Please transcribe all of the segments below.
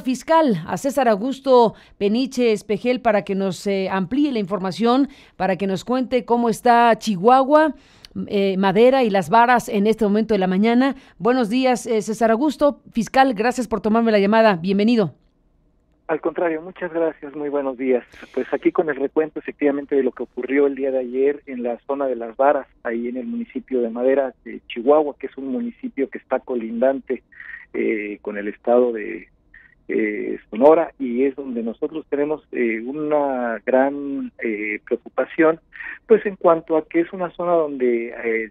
Fiscal, a César Augusto Peniche Espejel para que nos amplíe la información, para que nos cuente cómo está Chihuahua, Madera y Las Varas en este momento de la mañana. Buenos días, César Augusto. Fiscal, gracias por tomarme la llamada. Bienvenido. Al contrario, muchas gracias, muy buenos días. Pues aquí con el recuento efectivamente de lo que ocurrió el día de ayer en la zona de Las Varas, ahí en el municipio de Madera, de Chihuahua, que es un municipio que está colindante con el estado de Sonora, y es donde nosotros tenemos una gran preocupación, pues en cuanto a que es una zona donde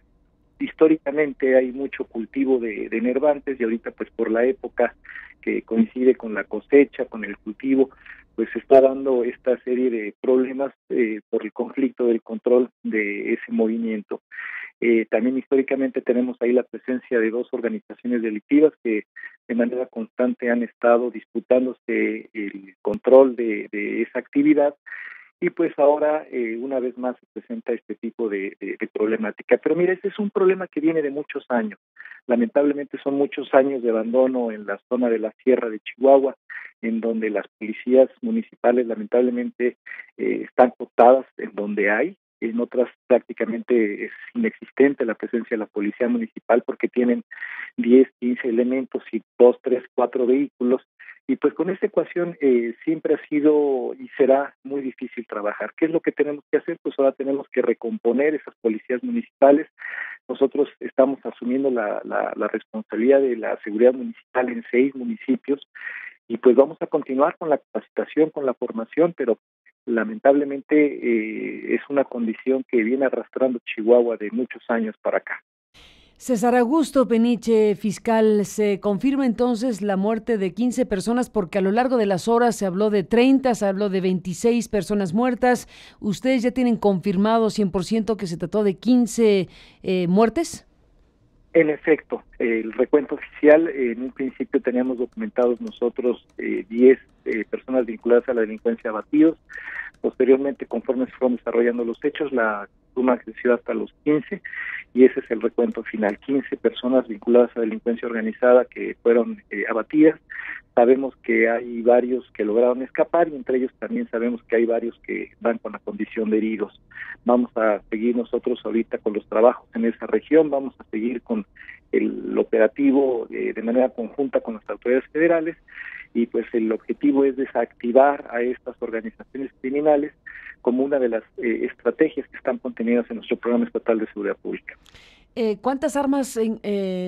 históricamente hay mucho cultivo de enervantes, y ahorita pues por la época que coincide con la cosecha, con el cultivo, pues se está dando esta serie de problemas por el conflicto del control de ese movimiento. También históricamente tenemos ahí la presencia de dos organizaciones delictivas que de manera constante han estado disputándose el control de esa actividad, y pues ahora una vez más se presenta este tipo de problemática. Pero mire, este es un problema que viene de muchos años. Lamentablemente son muchos años de abandono en la zona de la Sierra de Chihuahua, en donde las policías municipales lamentablemente están cotadas en donde hay. En otras prácticamente es inexistente la presencia de la policía municipal porque tienen 10, 15 elementos y 2, 3, 4 vehículos. Y pues con esta ecuación siempre ha sido y será muy difícil trabajar. ¿Qué es lo que tenemos que hacer? Pues ahora tenemos que recomponer esas policías municipales. Nosotros estamos asumiendo la responsabilidad de la seguridad municipal en 6 municipios, y pues vamos a continuar con la capacitación, con la formación, pero lamentablemente es una condición que viene arrastrando Chihuahua de muchos años para acá. César Augusto Peniche, fiscal, se confirma entonces la muerte de 15 personas porque a lo largo de las horas se habló de 30, se habló de 26 personas muertas. ¿Ustedes ya tienen confirmado 100% que se trató de 15 muertes? En efecto, el recuento oficial, en un principio teníamos documentados nosotros 10 personas vinculadas a la delincuencia abatidos. Posteriormente, conforme se fueron desarrollando los hechos, la suma creció hasta los 15, y ese es el recuento final: 15 personas vinculadas a delincuencia organizada que fueron abatidas. Sabemos que hay varios que lograron escapar, y entre ellos también sabemos que hay varios que van con la condición de heridos. Vamos a seguir nosotros ahorita con los trabajos en esa región, vamos a seguir con el operativo de manera conjunta con las autoridades federales, y pues el objetivo es desactivar a estas organizaciones criminales como una de las estrategias que están contenidas en nuestro Programa Estatal de Seguridad Pública. ¿Cuántas armas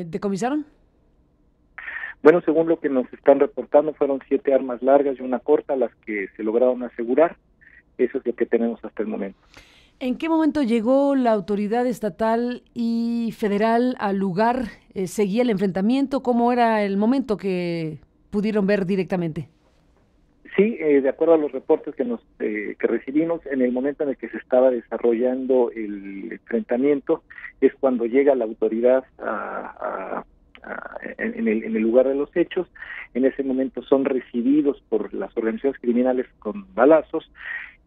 decomisaron? Bueno, según lo que nos están reportando, fueron 7 armas largas y una corta las que se lograron asegurar. Eso es lo que tenemos hasta el momento. ¿En qué momento llegó la autoridad estatal y federal al lugar? ¿Seguía el enfrentamiento? ¿Cómo era el momento que pudieron ver directamente? Sí, de acuerdo a los reportes que recibimos, en el momento en el que se estaba desarrollando el enfrentamiento es cuando llega la autoridad en el lugar de los hechos. En ese momento son recibidos por las organizaciones criminales con balazos,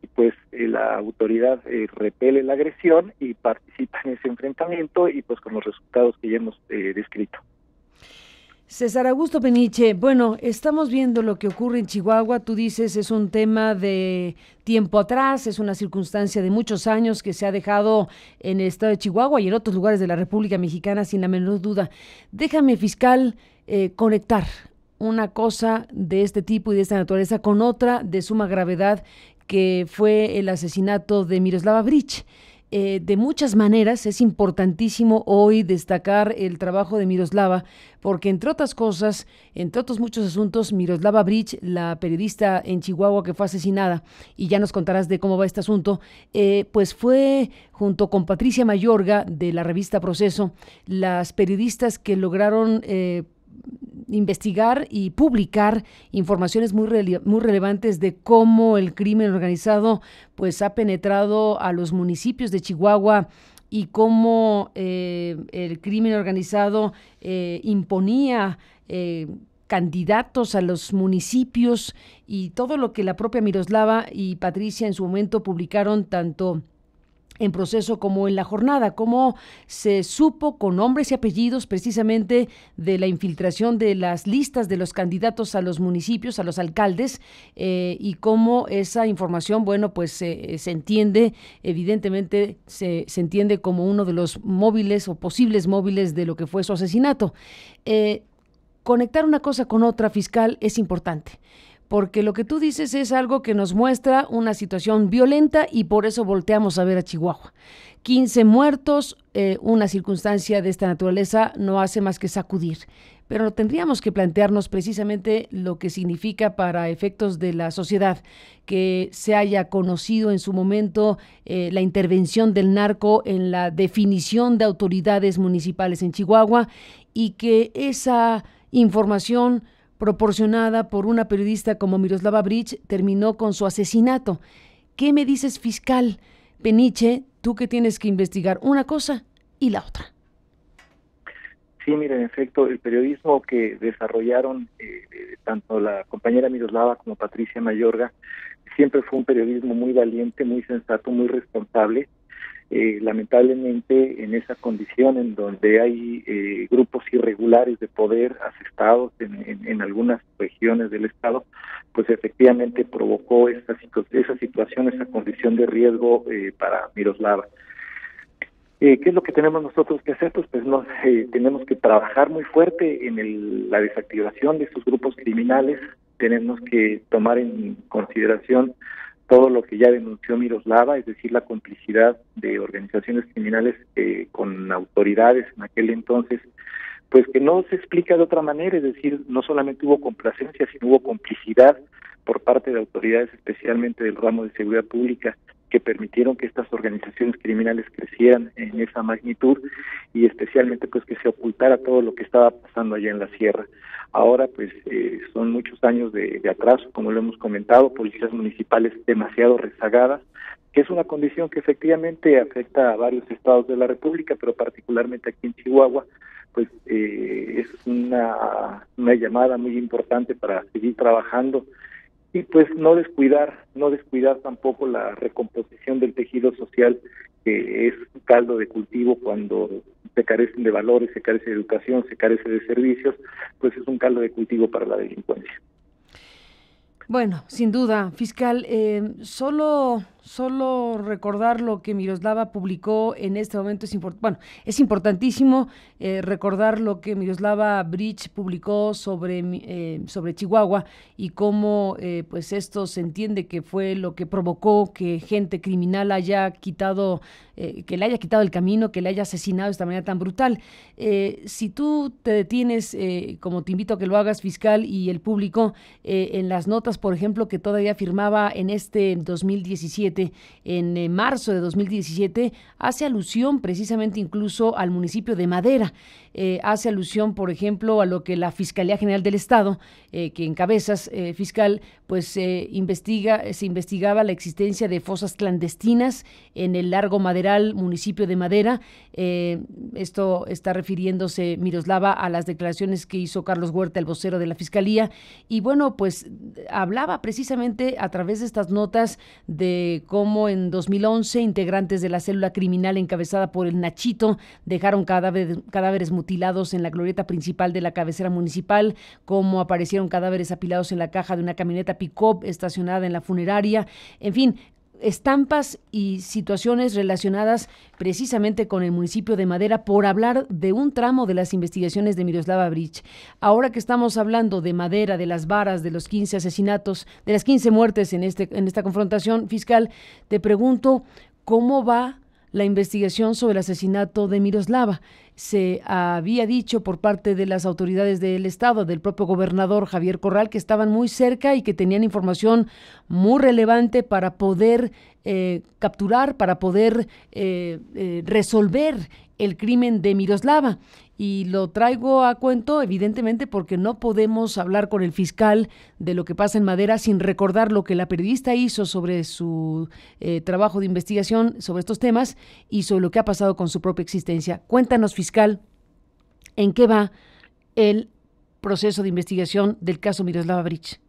y pues la autoridad repele la agresión y participa en ese enfrentamiento, y pues con los resultados que ya hemos descrito. César Augusto Peniche, bueno, estamos viendo lo que ocurre en Chihuahua. Tú dices es un tema de tiempo atrás, es una circunstancia de muchos años que se ha dejado en el estado de Chihuahua y en otros lugares de la República Mexicana, sin la menor duda. Déjame, fiscal, conectar una cosa de este tipo y de esta naturaleza con otra de suma gravedad, que fue el asesinato de Miroslava Bridge. De muchas maneras es importantísimo hoy destacar el trabajo de Miroslava, porque entre otras cosas, entre otros muchos asuntos, Miroslava Bridge, la periodista en Chihuahua que fue asesinada, y ya nos contarás de cómo va este asunto, pues fue junto con Patricia Mayorga de la revista Proceso, las periodistas que lograron investigar y publicar informaciones muy relevantes de cómo el crimen organizado pues ha penetrado a los municipios de Chihuahua, y cómo el crimen organizado imponía candidatos a los municipios, y todo lo que la propia Miroslava y Patricia en su momento publicaron, tanto en proceso como en la jornada, cómo se supo con nombres y apellidos precisamente de la infiltración de las listas de los candidatos a los municipios, a los alcaldes, y cómo esa información, bueno, pues se entiende, evidentemente se entiende como uno de los móviles o posibles móviles de lo que fue su asesinato. Conectar una cosa con otra, fiscal, es importante, porque lo que tú dices es algo que nos muestra una situación violenta y por eso volteamos a ver a Chihuahua. 15 muertos, una circunstancia de esta naturaleza no hace más que sacudir. Pero tendríamos que plantearnos precisamente lo que significa para efectos de la sociedad que se haya conocido en su momento la intervención del narco en la definición de autoridades municipales en Chihuahua y que esa información proporcionada por una periodista como Miroslava Bridge terminó con su asesinato. ¿Qué me dices, fiscal Peniche, tú que tienes que investigar una cosa y la otra? Sí, mira, en efecto, el periodismo que desarrollaron tanto la compañera Miroslava como Patricia Mayorga siempre fue un periodismo muy valiente, muy sensato, muy responsable. Lamentablemente en esa condición en donde hay grupos irregulares de poder asestados en algunas regiones del estado, pues efectivamente provocó esa situación, esa condición de riesgo para Miroslava. ¿Qué es lo que tenemos nosotros que hacer? Pues tenemos que trabajar muy fuerte en la desactivación de estos grupos criminales, tenemos que tomar en consideración todo lo que ya denunció Miroslava, es decir, la complicidad de organizaciones criminales con autoridades en aquel entonces, pues que no se explica de otra manera, es decir, no solamente hubo complacencia, sino hubo complicidad por parte de autoridades, especialmente del ramo de seguridad pública, que permitieron que estas organizaciones criminales crecieran en esa magnitud y especialmente pues que se ocultara todo lo que estaba pasando allá en la sierra. Ahora pues son muchos años de atraso, como lo hemos comentado, policías municipales demasiado rezagadas, que es una condición que efectivamente afecta a varios estados de la República, pero particularmente aquí en Chihuahua, pues es una llamada muy importante para seguir trabajando y pues no descuidar tampoco la recomposición del tejido social, que es un caldo de cultivo cuando se carecen de valores, se carece de educación, se carece de servicios, pues es un caldo de cultivo para la delincuencia. Bueno, sin duda, fiscal, solo recordar lo que Miroslava publicó en este momento es importantísimo recordar lo que Miroslava Bridge publicó sobre Chihuahua y cómo pues esto se entiende que fue lo que provocó que gente criminal haya quitado que le haya quitado el camino, que le haya asesinado de esta manera tan brutal. Si tú te detienes, como te invito a que lo hagas, fiscal, y el público, en las notas, por ejemplo, que todavía firmaba en este 2017, en marzo de 2017, hace alusión precisamente incluso al municipio de Madera, hace alusión, por ejemplo, a lo que la Fiscalía General del Estado, que encabezas, fiscal, pues se investigaba la existencia de fosas clandestinas en el Largo Maderal, municipio de Madera. Esto está refiriéndose, Miroslava, a las declaraciones que hizo Carlos Huerta, el vocero de la Fiscalía, y bueno, pues hablaba precisamente a través de estas notas de cómo en 2011 integrantes de la célula criminal encabezada por el Nachito dejaron cadáveres mutilados en la glorieta principal de la cabecera municipal, cómo aparecieron cadáveres apilados en la caja de una camioneta pick-up estacionada en la funeraria, en fin, estampas y situaciones relacionadas precisamente con el municipio de Madera, por hablar de un tramo de las investigaciones de Miroslava Bridge. Ahora que estamos hablando de Madera, de las varas, de los 15 asesinatos, de las 15 muertes en esta confrontación, fiscal, te pregunto, ¿cómo va la investigación sobre el asesinato de Miroslava? Se había dicho por parte de las autoridades del estado, del propio gobernador Javier Corral, que estaban muy cerca y que tenían información muy relevante para poder capturar, para poder resolver el crimen de Miroslava. Y lo traigo a cuento, evidentemente, porque no podemos hablar con el fiscal de lo que pasa en Madera sin recordar lo que la periodista hizo sobre su trabajo de investigación sobre estos temas y sobre lo que ha pasado con su propia existencia. Cuéntanos, fiscal, ¿en qué va el proceso de investigación del caso Miroslava Bridge?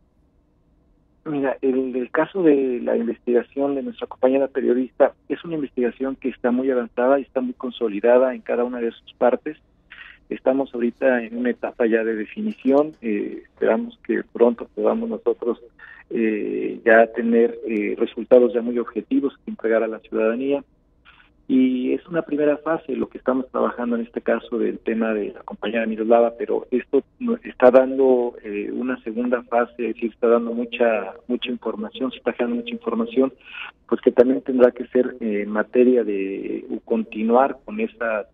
Mira, el caso de la investigación de nuestra compañera periodista es una investigación que está muy avanzada y está muy consolidada en cada una de sus partes. Estamos ahorita en una etapa ya de definición. Esperamos que pronto podamos nosotros ya tener resultados ya muy objetivos que entregar a la ciudadanía. Y es una primera fase lo que estamos trabajando en este caso del tema de la compañera Miroslava, pero esto nos está dando una segunda fase, es decir, está dando mucha información, se está generando mucha información, pues que también tendrá que ser materia de continuar con esas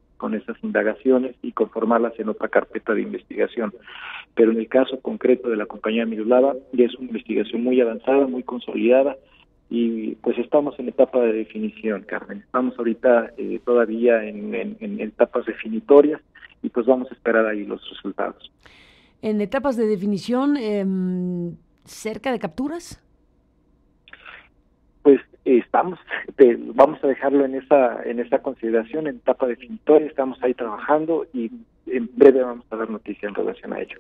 indagaciones y conformarlas en otra carpeta de investigación. Pero en el caso concreto de la compañera Miroslava, ya es una investigación muy avanzada, muy consolidada, y pues estamos en etapa de definición, Carmen. Estamos ahorita todavía en etapas definitorias y pues vamos a esperar ahí los resultados. En etapas de definición, ¿cerca de capturas? Pues vamos a dejarlo en esa consideración, en etapa definitoria. Estamos ahí trabajando y en breve vamos a dar noticia en relación a ello.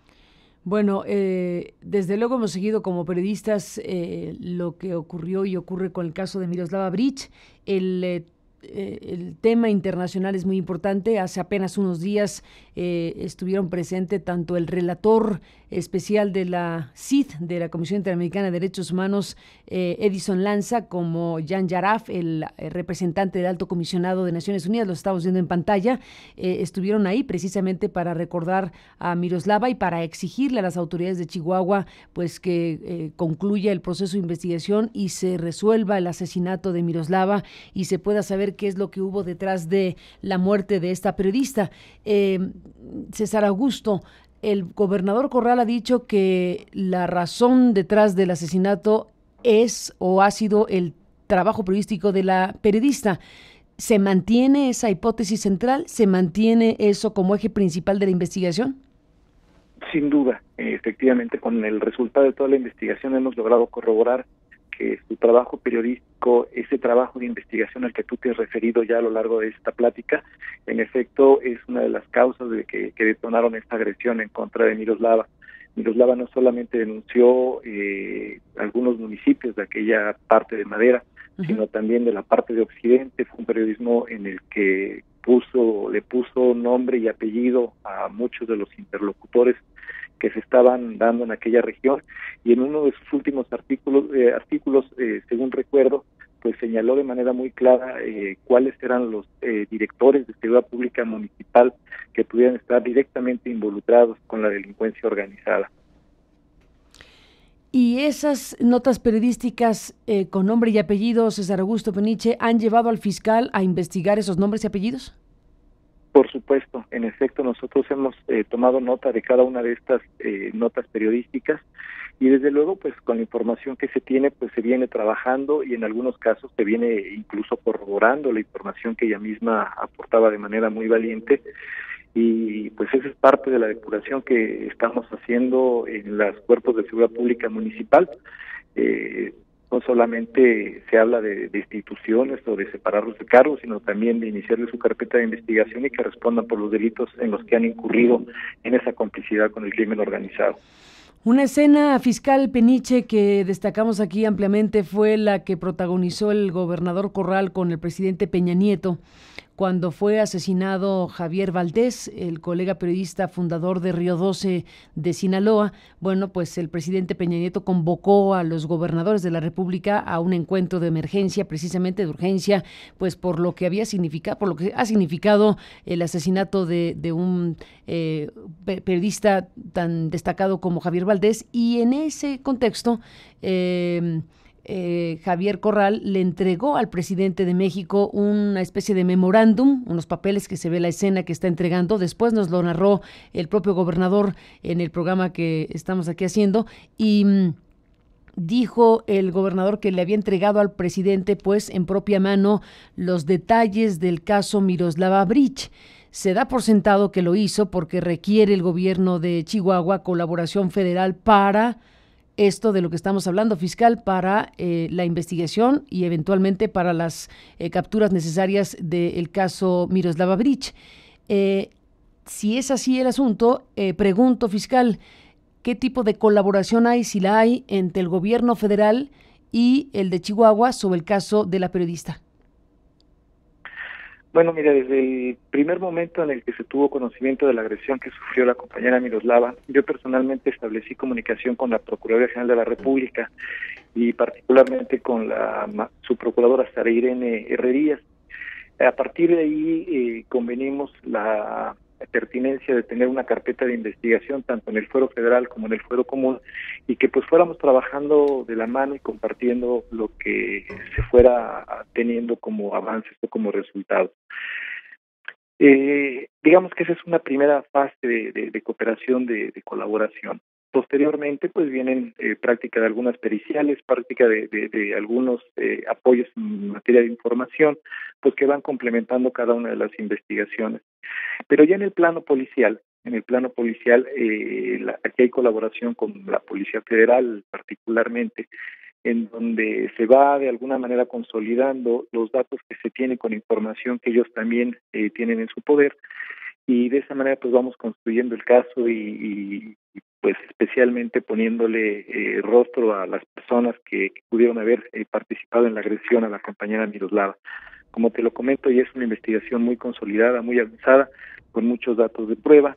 Bueno, desde luego hemos seguido como periodistas lo que ocurrió y ocurre con el caso de Miroslava Breach. El tema internacional es muy importante. Hace apenas unos días estuvieron presentes tanto el relator especial de la CID, de la Comisión Interamericana de Derechos Humanos, Edison Lanza, como Jan Yaraf, el representante del Alto Comisionado de Naciones Unidas, lo estamos viendo en pantalla. Estuvieron ahí precisamente para recordar a Miroslava y para exigirle a las autoridades de Chihuahua pues que concluya el proceso de investigación y se resuelva el asesinato de Miroslava y se pueda saber qué es lo que hubo detrás de la muerte de esta periodista. César Augusto, el gobernador Corral ha dicho que la razón detrás del asesinato es o ha sido el trabajo periodístico de la periodista. ¿Se mantiene esa hipótesis central? ¿Se mantiene eso como eje principal de la investigación? Sin duda, efectivamente, con el resultado de toda la investigación hemos logrado corroborar que su trabajo periodístico, ese trabajo de investigación al que tú te has referido ya a lo largo de esta plática, en efecto es una de las causas de que detonaron esta agresión en contra de Miroslava. Miroslava no solamente denunció algunos municipios de aquella parte de Madera, sino también de la parte de Occidente. Fue un periodismo en el que le puso nombre y apellido a muchos de los interlocutores que se estaban dando en aquella región, y en uno de sus últimos artículos, según recuerdo, pues señaló de manera muy clara cuáles eran los directores de seguridad pública municipal que pudieran estar directamente involucrados con la delincuencia organizada. ¿Y esas notas periodísticas con nombre y apellido, César Augusto Peniche, han llevado al fiscal a investigar esos nombres y apellidos? Por supuesto, en efecto, nosotros hemos tomado nota de cada una de estas notas periodísticas y desde luego, pues con la información que se tiene, pues se viene trabajando y en algunos casos se viene incluso corroborando la información que ella misma aportaba de manera muy valiente. Y pues esa es parte de la depuración que estamos haciendo en los cuerpos de seguridad pública municipal. No solamente se habla de instituciones o de separarlos de cargos, sino también de iniciarle su carpeta de investigación y que respondan por los delitos en los que han incurrido en esa complicidad con el crimen organizado. Una escena, fiscal Peniche, que destacamos aquí ampliamente fue la que protagonizó el gobernador Corral con el presidente Peña Nieto, cuando fue asesinado Javier Valdés, el colega periodista fundador de Río 12 de Sinaloa. Bueno, pues el presidente Peña Nieto convocó a los gobernadores de la República a un encuentro de emergencia, precisamente de urgencia, pues por lo que ha significado el asesinato de un periodista tan destacado como Javier Valdés, y en ese contexto Javier Corral le entregó al presidente de México una especie de memorándum, unos papeles que se ve la escena que está entregando. Después nos lo narró el propio gobernador en el programa que estamos aquí haciendo, y dijo el gobernador que le había entregado al presidente pues en propia mano los detalles del caso Miroslava Breach. Se da por sentado que lo hizo porque requiere el gobierno de Chihuahua colaboración federal para esto de lo que estamos hablando, fiscal, para la investigación y eventualmente para las capturas necesarias del caso Miroslava Breach. Si es así el asunto, pregunto, fiscal, ¿Qué tipo de colaboración hay, si la hay, entre el gobierno federal y el de Chihuahua sobre el caso de la periodista? Bueno, mira, desde el primer momento en el que se tuvo conocimiento de la agresión que sufrió la compañera Miroslava, yo personalmente establecí comunicación con la Procuraduría General de la República y particularmente con la subprocuradora Sara Irene Herrerías. A partir de ahí convenimos la pertinencia de tener una carpeta de investigación tanto en el fuero federal como en el fuero común y que pues fuéramos trabajando de la mano y compartiendo lo que se fuera teniendo como avances o como resultados. Digamos que esa es una primera fase de cooperación, de colaboración. Posteriormente, pues vienen práctica de algunas periciales, práctica de algunos apoyos en materia de información, pues que van complementando cada una de las investigaciones. Pero ya en el plano policial, aquí hay colaboración con la Policía Federal particularmente, en donde se va de alguna manera consolidando los datos que se tienen con información que ellos también tienen en su poder, y de esa manera pues vamos construyendo el caso y pues especialmente poniéndole rostro a las personas que pudieron haber participado en la agresión a la compañera Miroslava. Como te lo comento, ya es una investigación muy consolidada, muy avanzada, con muchos datos de prueba,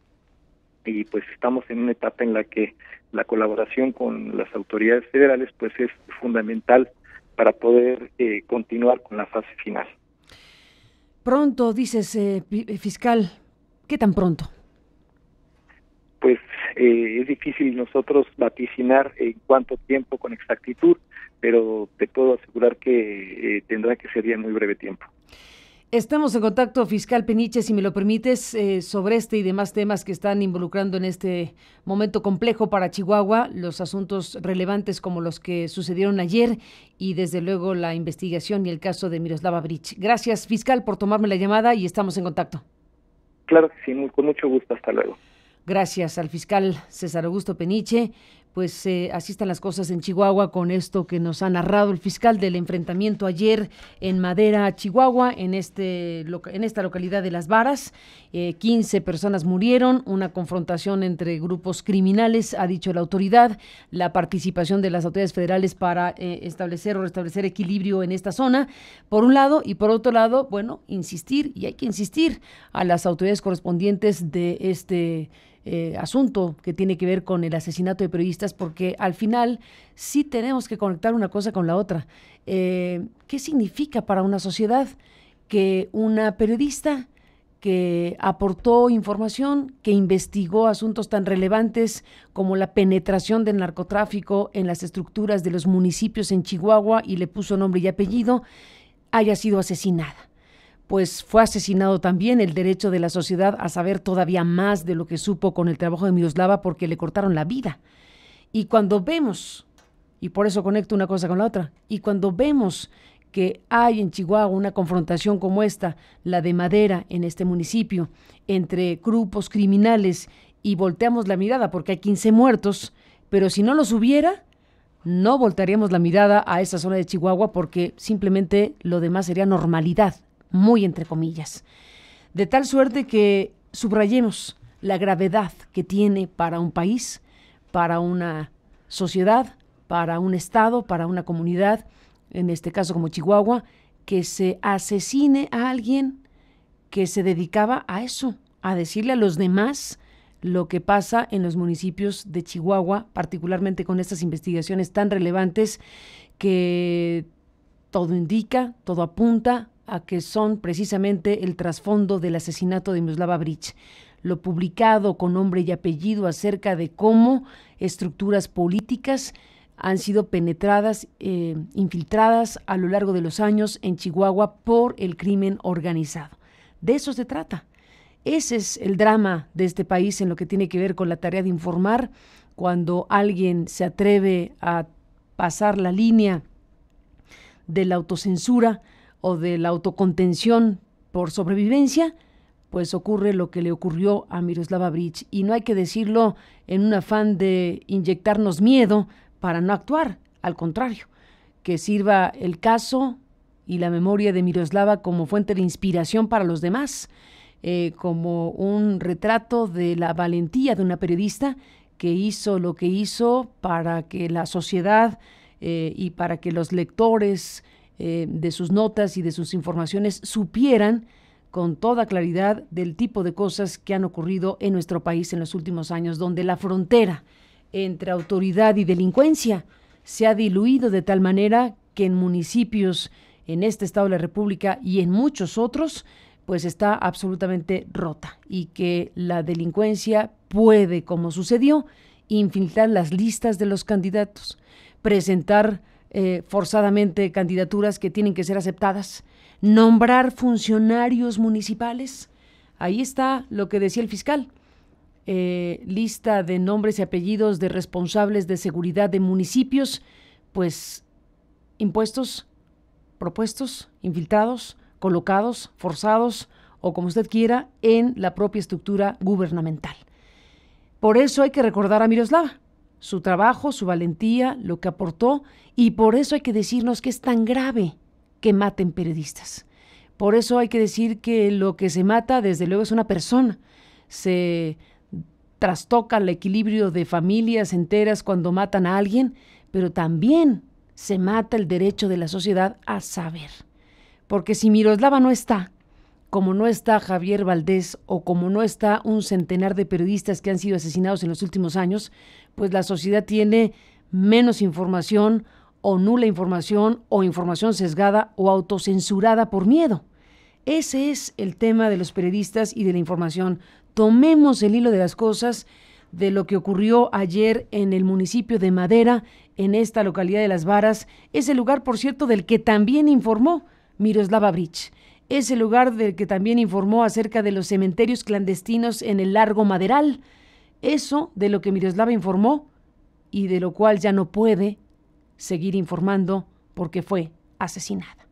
y pues estamos en una etapa en la que la colaboración con las autoridades federales pues es fundamental para poder continuar con la fase final. Pronto, dices, fiscal, ¿qué tan pronto? Pues es difícil nosotros vaticinar en cuánto tiempo con exactitud, pero te puedo asegurar que tendrá que ser ya en muy breve tiempo. Estamos en contacto, fiscal Peniche, si me lo permites, sobre este y demás temas que están involucrando en este momento complejo para Chihuahua, los asuntos relevantes como los que sucedieron ayer y desde luego la investigación y el caso de Miroslava Bridge. Gracias, fiscal, por tomarme la llamada y estamos en contacto. Claro que sí, con mucho gusto, hasta luego. Gracias al fiscal César Augusto Peniche. Pues así están las cosas en Chihuahua con esto que nos ha narrado el fiscal del enfrentamiento ayer en Madera, Chihuahua, en esta localidad de Las Varas. 15 personas murieron, una confrontación entre grupos criminales, ha dicho la autoridad, la participación de las autoridades federales para establecer o restablecer equilibrio en esta zona, por un lado, y por otro lado, bueno, insistir, y hay que insistir a las autoridades correspondientes de este asunto que tiene que ver con el asesinato de periodistas, porque al final sí tenemos que conectar una cosa con la otra. ¿Qué significa para una sociedad que una periodista que aportó información, que investigó asuntos tan relevantes como la penetración del narcotráfico en las estructuras de los municipios en Chihuahua y le puso nombre y apellido, haya sido asesinada? Pues fue asesinado también el derecho de la sociedad a saber todavía más de lo que supo con el trabajo de Miroslava, porque le cortaron la vida. Y cuando vemos, y por eso conecto una cosa con la otra, y cuando vemos que hay en Chihuahua una confrontación como esta, la de Madera en este municipio, entre grupos criminales, y volteamos la mirada porque hay 15 muertos, pero si no los hubiera, no voltearíamos la mirada a esa zona de Chihuahua porque simplemente lo demás sería normalidad, muy entre comillas. De tal suerte que subrayemos la gravedad que tiene para un país, para una sociedad, para un estado, para una comunidad, en este caso como Chihuahua, que se asesine a alguien que se dedicaba a eso, a decirle a los demás lo que pasa en los municipios de Chihuahua, particularmente con estas investigaciones tan relevantes que todo indica, todo apunta a que son precisamente el trasfondo del asesinato de Miroslava Bridge. Lo publicado con nombre y apellido acerca de cómo estructuras políticas han sido penetradas, infiltradas a lo largo de los años en Chihuahua por el crimen organizado. De eso se trata. Ese es el drama de este país en lo que tiene que ver con la tarea de informar. Cuando alguien se atreve a pasar la línea de la autocensura o de la autocontención por sobrevivencia, pues ocurre lo que le ocurrió a Miroslava Bridge. Y no hay que decirlo en un afán de inyectarnos miedo para no actuar, al contrario, que sirva el caso y la memoria de Miroslava como fuente de inspiración para los demás, como un retrato de la valentía de una periodista que hizo lo que hizo para que la sociedad y para que los lectores de sus notas y de sus informaciones supieran con toda claridad del tipo de cosas que han ocurrido en nuestro país en los últimos años, donde la frontera entre autoridad y delincuencia se ha diluido de tal manera que en municipios en este estado de la República y en muchos otros, pues está absolutamente rota, y que la delincuencia puede, como sucedió, infiltrar las listas de los candidatos, presentar forzadamente candidaturas que tienen que ser aceptadas, nombrar funcionarios municipales. Ahí está lo que decía el fiscal. Lista de nombres y apellidos de responsables de seguridad de municipios, pues impuestos, propuestos, infiltrados, colocados, forzados o como usted quiera en la propia estructura gubernamental. Por eso hay que recordar a Miroslava, su trabajo, su valentía, lo que aportó, y por eso hay que decirnos que es tan grave que maten periodistas. Por eso hay que decir que lo que se mata, desde luego, es una persona. Se trastoca el equilibrio de familias enteras cuando matan a alguien, pero también se mata el derecho de la sociedad a saber. Porque si Miroslava no está, como no está Javier Valdés o como no está un centenar de periodistas que han sido asesinados en los últimos años, pues la sociedad tiene menos información o nula información o información sesgada o autocensurada por miedo. Ese es el tema de los periodistas y de la información. Tomemos el hilo de las cosas de lo que ocurrió ayer en el municipio de Madera, en esta localidad de Las Varas, ese lugar, por cierto, del que también informó Miroslava Bridge, ese lugar del que también informó acerca de los cementerios clandestinos en el Largo Maderal, eso de lo que Miroslava informó y de lo cual ya no puede seguir informando porque fue asesinada.